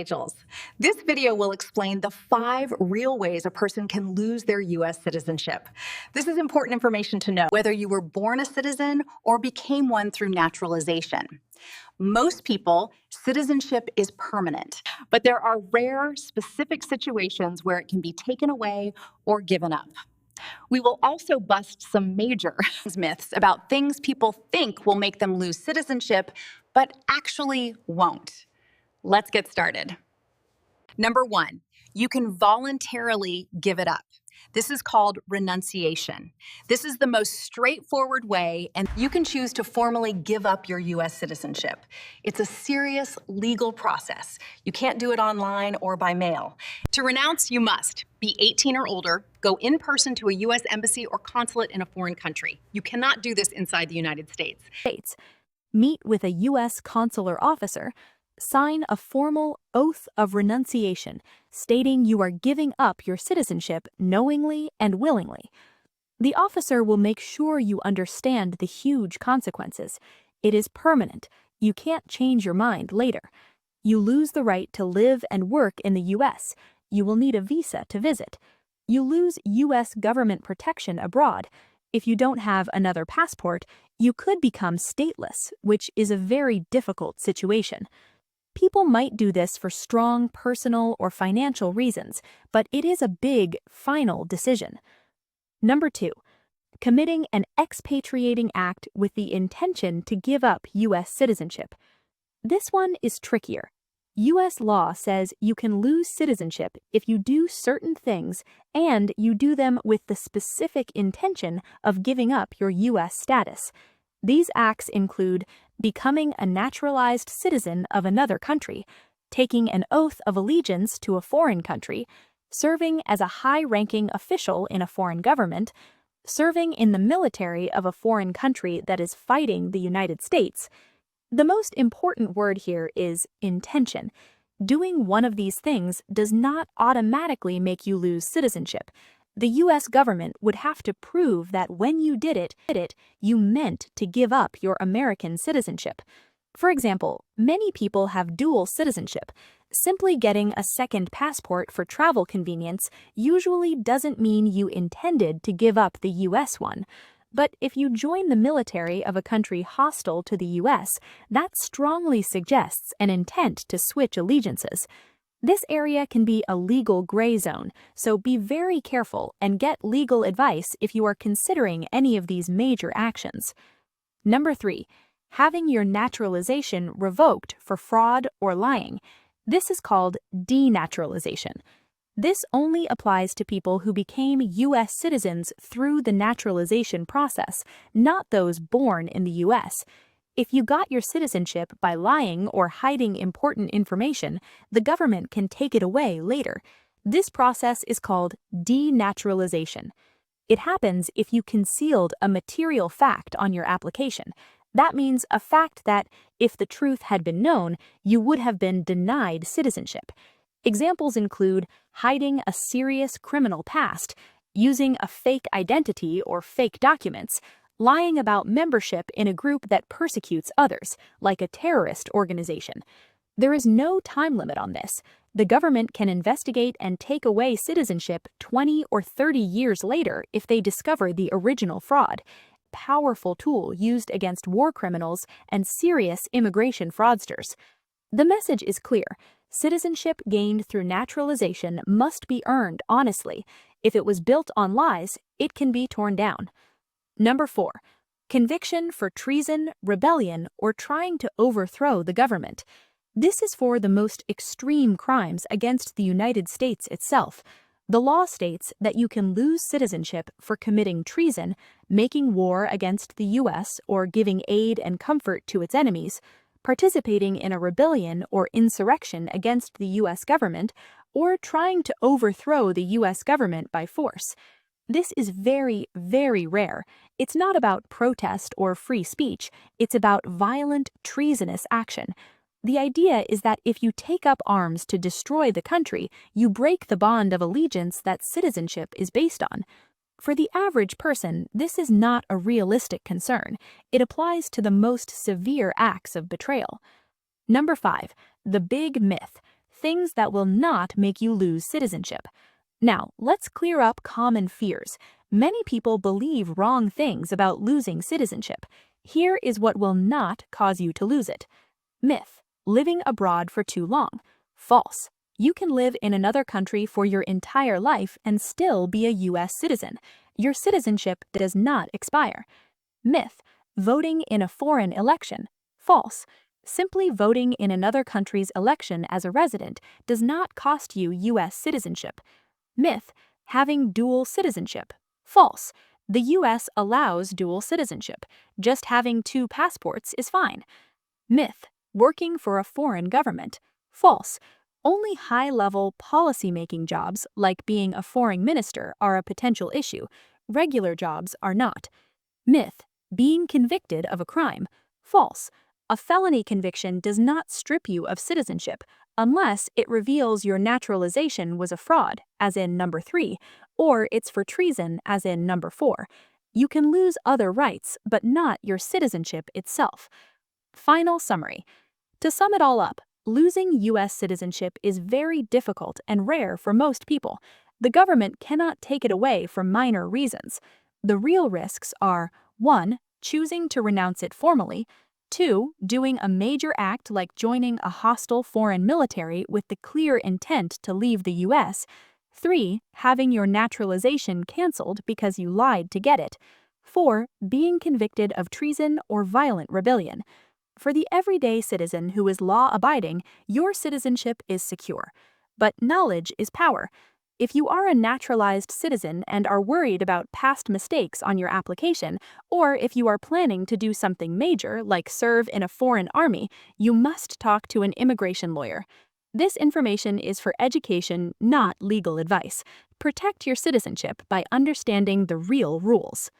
Angels. This video will explain the 5 real ways a person can lose their U.S. citizenship. This is important information to know whether you were born a citizen or became one through naturalization. Most people, citizenship is permanent, but there are rare, specific situations where it can be taken away or given up. We will also bust some major myths about things people think will make them lose citizenship, but actually won't. Let's get started. Number 1, you can voluntarily give it up. This is called renunciation. This is the most straightforward way, and you can choose to formally give up your U.S. citizenship. It's a serious legal process. You can't do it online or by mail. To renounce, you must be 18 or older, go in person to a U.S. embassy or consulate in a foreign country. You cannot do this inside the United States. Meet with a U.S. consular officer, sign a formal oath of renunciation stating you are giving up your citizenship knowingly and willingly. The officer will make sure you understand the huge consequences. It is permanent. You can't change your mind later. You lose the right to live and work in the U.S. You will need a visa to visit. You lose U.S. government protection abroad. If you don't have another passport, you could become stateless, which is a very difficult situation. People might do this for strong personal or financial reasons, but it is a big, final decision. Number 2, committing an expatriating act with the intention to give up U.S. citizenship. This one is trickier. U.S. law says you can lose citizenship if you do certain things and you do them with the specific intention of giving up your U.S. status. These acts include becoming a naturalized citizen of another country, taking an oath of allegiance to a foreign country, serving as a high-ranking official in a foreign government, serving in the military of a foreign country that is fighting the United States. The most important word here is intention. Doing one of these things does not automatically make you lose citizenship. The U.S. government would have to prove that when you did it, you meant to give up your American citizenship. For example, many people have dual citizenship. Simply getting a second passport for travel convenience usually doesn't mean you intended to give up the U.S. one. But if you join the military of a country hostile to the U.S., that strongly suggests an intent to switch allegiances. This area can be a legal gray zone, so be very careful and get legal advice if you are considering any of these major actions. Number 3, having your naturalization revoked for fraud or lying. This is called denaturalization. This only applies to people who became U.S. citizens through the naturalization process, not those born in the U.S. If you got your citizenship by lying or hiding important information, the government can take it away later. This process is called denaturalization. It happens if you concealed a material fact on your application. That means a fact that, if the truth had been known, you would have been denied citizenship. Examples include hiding a serious criminal past, using a fake identity or fake documents, lying about membership in a group that persecutes others, like a terrorist organization. There is no time limit on this. The government can investigate and take away citizenship 20 or 30 years later if they discover the original fraud. Powerful tool used against war criminals and serious immigration fraudsters. The message is clear. Citizenship gained through naturalization must be earned honestly. If it was built on lies, it can be torn down. Number 4, conviction for treason, rebellion, or trying to overthrow the government. This is for the most extreme crimes against the United States itself. The law states that you can lose citizenship for committing treason, making war against the U.S. or giving aid and comfort to its enemies, participating in a rebellion or insurrection against the U.S. government, or trying to overthrow the U.S. government by force. This is very, very rare. It's not about protest or free speech. It's about violent, treasonous action. The idea is that if you take up arms to destroy the country, you break the bond of allegiance that citizenship is based on. For the average person, this is not a realistic concern. It applies to the most severe acts of betrayal. Number 5, the big myth. things that will not make you lose citizenship. Now, let's clear up common fears. Many people believe wrong things about losing citizenship. Here is what will not cause you to lose it. Myth: living abroad for too long. False. You can live in another country for your entire life and still be a U.S. citizen. Your citizenship does not expire. Myth: voting in a foreign election. False. Simply voting in another country's election as a resident does not cost you U.S. citizenship. Myth: having dual citizenship. False. The U.S. allows dual citizenship. Just having two passports is fine. Myth: working for a foreign government. False. Only high-level policy-making jobs, like being a foreign minister, are a potential issue. Regular jobs are not. Myth: being convicted of a crime. False. A felony conviction does not strip you of citizenship unless it reveals your naturalization was a fraud, as in number 3, or it's for treason, as in number 4. You can lose other rights, but not your citizenship itself. Final summary. To sum it all up, losing U.S. citizenship is very difficult and rare for most people. The government cannot take it away for minor reasons. The real risks are 1. Choosing to renounce it formally, 2. Doing a major act like joining a hostile foreign military with the clear intent to leave the U.S., 3. Having your naturalization canceled because you lied to get it, 4. Being convicted of treason or violent rebellion. For the everyday citizen who is law-abiding, your citizenship is secure. But knowledge is power. If you are a naturalized citizen and are worried about past mistakes on your application, or if you are planning to do something major like serve in a foreign army, you must talk to an immigration lawyer. This information is for education, not legal advice. Protect your citizenship by understanding the real rules.